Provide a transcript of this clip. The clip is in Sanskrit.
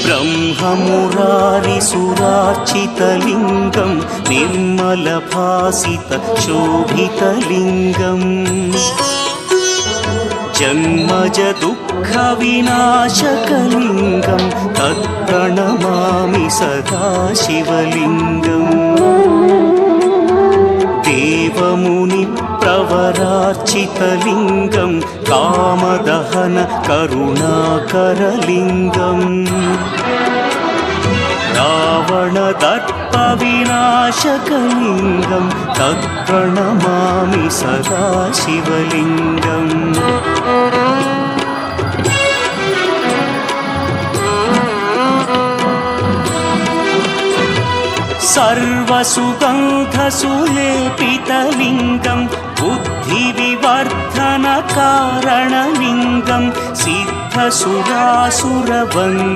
ब्रह्ममुरारिसुरार्चितलिङ्गं निर्मलभासितशोभितलिङ्गम् जन्मजदुःखविनाशकलिङ्गं तत्प्रणमामि सदा शिवलिङ्गम् देवमुनिप्रवरार्चितलिङ्गं कामदहन करुणाकरलिङ्गम् रावणदर्पविनाशकलिङ्गं तत्प्रणमामि सदा शिवलिङ्गम् सर्वसुगन्धसुलेपितलिङ्गं बुद्धिविवर्धनकारणलिङ्गं सिद्धसुरासुरवन्द्यं